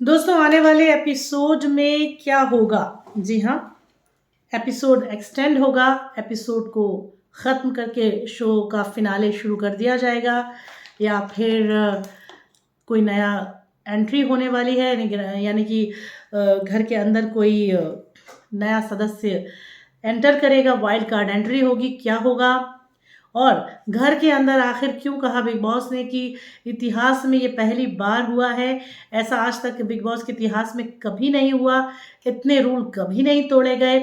दोस्तों आने वाले एपिसोड में क्या होगा? जी हाँ, एपिसोड एक्सटेंड होगा। एपिसोड को ख़त्म करके शो का फिनाले शुरू कर दिया जाएगा या फिर कोई नया एंट्री होने वाली है, यानी कि घर के अंदर कोई नया सदस्य एंटर करेगा, वाइल्ड कार्ड एंट्री होगी, क्या होगा? और घर के अंदर आखिर क्यों कहा बिग बॉस ने कि इतिहास में ये पहली बार हुआ है, ऐसा आज तक बिग बॉस के इतिहास में कभी नहीं हुआ, इतने रूल कभी नहीं तोड़े गए।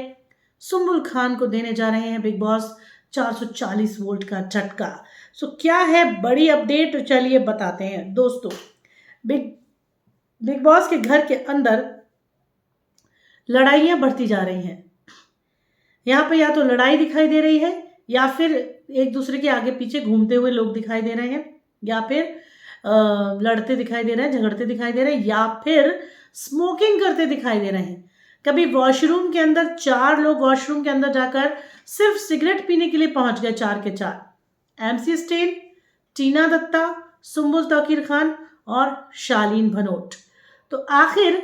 सुम्बुल खान को देने जा रहे हैं बिग बॉस 440 वोल्ट का झटका। सो क्या है बड़ी अपडेट, चलिए बताते हैं दोस्तों। बिग बिग बॉस के घर के अंदर लड़ाइयाँ बढ़ती जा रही हैं। यहाँ पे या तो लड़ाई दिखाई दे रही है या फिर एक दूसरे के आगे पीछे घूमते हुए लोग दिखाई दे रहे हैं, या फिर लड़ते दिखाई दे रहे हैं, झगड़ते दिखाई दे रहे हैं, या फिर स्मोकिंग करते दिखाई दे रहे हैं। कभी वॉशरूम के अंदर 4 लोग वॉशरूम के अंदर जाकर सिर्फ सिगरेट पीने के लिए पहुंच गए, 4 के 4। एमसी स्टेन, टीना दत्ता, सुम्बुल तौकीर खान और शालीन भनोट। तो आखिर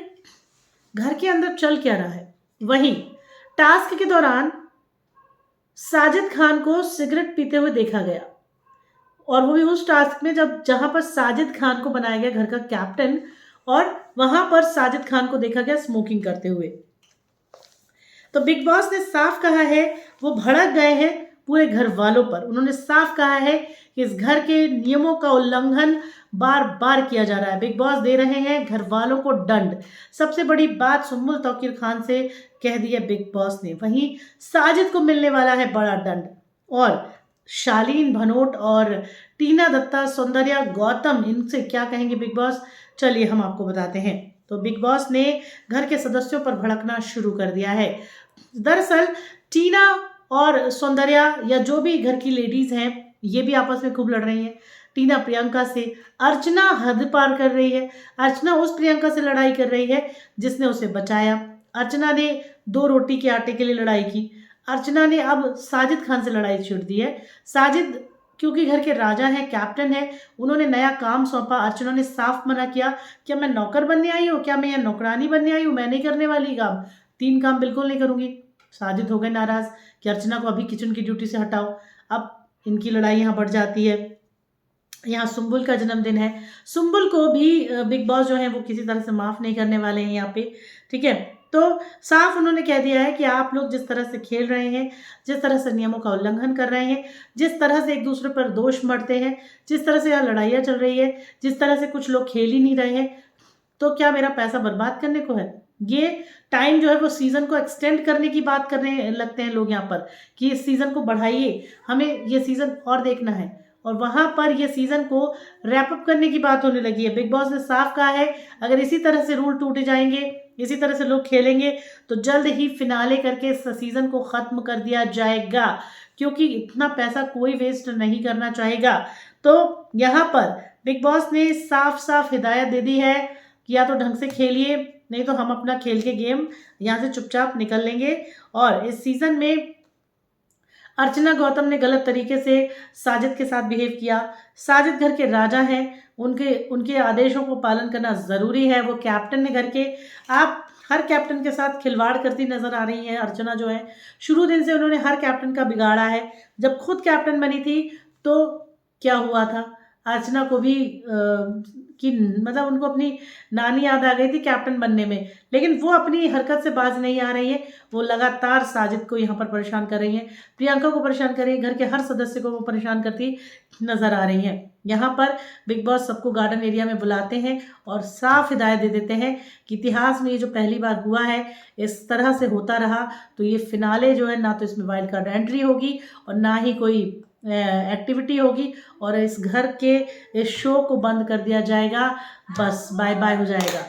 घर के अंदर चल क्या रहा है? वहीं टास्क के दौरान साजिद खान को सिगरेट पीते हुए देखा गया, और वो भी उस टास्क में जहां पर साजिद खान को बनाया गया घर का कैप्टन, और वहां पर साजिद खान को देखा गया स्मोकिंग करते हुए। तो बिग बॉस ने साफ कहा है, वो भड़क गए हैं पूरे घर वालों पर। उन्होंने साफ कहा है कि इस घर के नियमों का उल्लंघन बार बार किया जा रहा है। बिग बॉस दे रहे हैं घर वालों को दंड। सबसे बड़ी बात सुम्बुल तौकीर खान से कह दी है बिग बॉस ने। वहीं साजिद को मिलने वाला है बड़ा दंड, और शालीन भनोट और टीना दत्ता, सौंदर्या, गौतम, इनसे क्या कहेंगे बिग बॉस, चलिए हम आपको बताते हैं। तो बिग बॉस ने घर के सदस्यों पर भड़कना शुरू कर दिया है। दरअसल टीना और सौंदर्या या जो भी घर की लेडीज हैं, ये भी आपस में खूब लड़ रही हैं। टीना प्रियंका से, अर्चना हद पार कर रही है। अर्चना उस प्रियंका से लड़ाई कर रही है जिसने उसे बचाया। अर्चना ने 2 रोटी के आटे के लिए लड़ाई की। अर्चना ने अब साजिद खान से लड़ाई छेड़ दी है। साजिद क्योंकि घर के राजा हैं, कैप्टन है, उन्होंने नया काम सौंपा। अर्चना ने साफ मना किया, क्या मैं नौकर बनने आई हूँ, क्या मैं यहाँ नौकरानी बनने आई हूँ, मैं नहीं करने वाली काम, 3 काम बिल्कुल नहीं करूँगी। साजिद हो गए नाराज कि अर्चना को अभी किचन की ड्यूटी से हटाओ। अब इनकी लड़ाई यहाँ बढ़ जाती है। यहाँ सुम्बुल का जन्मदिन है, सुम्बुल को भी बिग बॉस जो है वो किसी तरह से माफ़ नहीं करने वाले हैं यहाँ पे, ठीक है। तो साफ उन्होंने कह दिया है कि आप लोग जिस तरह से खेल रहे हैं, जिस तरह से नियमों का उल्लंघन कर रहे हैं, जिस तरह से एक दूसरे पर दोष मढ़ते हैं, जिस तरह से यहाँ लड़ाइयाँ चल रही है, जिस तरह से कुछ लोग खेल ही नहीं रहे हैं, तो क्या मेरा पैसा बर्बाद करने को है? ये टाइम जो है वो सीज़न को एक्सटेंड करने की बात करने लगते हैं लोग यहाँ पर कि इस सीज़न को बढ़ाइए, हमें ये सीज़न और देखना है, और वहाँ पर ये सीज़न को रैप अप करने की बात होने लगी है। बिग बॉस ने साफ कहा है, अगर इसी तरह से रूल टूटे जाएंगे, इसी तरह से लोग खेलेंगे, तो जल्द ही फिनाले करके इस सीज़न को ख़त्म कर दिया जाएगा, क्योंकि इतना पैसा कोई वेस्ट नहीं करना चाहेगा। तो यहाँ पर बिग बॉस ने साफ साफ हिदायत दे दी है कि या तो ढंग से खेलिए, नहीं तो हम अपना खेल के गेम यहाँ से चुपचाप निकल लेंगे। और इस सीज़न में अर्चना गौतम ने गलत तरीके से साजिद के साथ बिहेव किया। साजिद घर के राजा हैं, उनके आदेशों को पालन करना ज़रूरी है। वो कैप्टन ने घर के, आप हर कैप्टन के साथ खिलवाड़ करती नज़र आ रही हैं। अर्चना जो है शुरू दिन से उन्होंने हर कैप्टन का बिगाड़ा है। जब खुद कैप्टन बनी थी तो क्या हुआ था, अर्चना को भी कि मतलब उनको अपनी नानी याद आ गई थी कैप्टन बनने में, लेकिन वो अपनी हरकत से बाज नहीं आ रही है। वो लगातार साजिद को यहाँ पर परेशान कर रही हैं, प्रियंका को परेशान कर रही है, घर के हर सदस्य को वो परेशान करती नजर आ रही हैं। यहाँ पर बिग बॉस सबको गार्डन एरिया में बुलाते हैं और साफ हिदायत दे देते हैं कि इतिहास में ये जो पहली बार हुआ है, इस तरह से होता रहा तो ये फिनाले जो है, ना तो इसमें वाइल्ड कार्ड एंट्री होगी और ना ही कोई एक्टिविटी होगी, और इस घर के इस शो को बंद कर दिया जाएगा। बस बाय बाय हो जाएगा।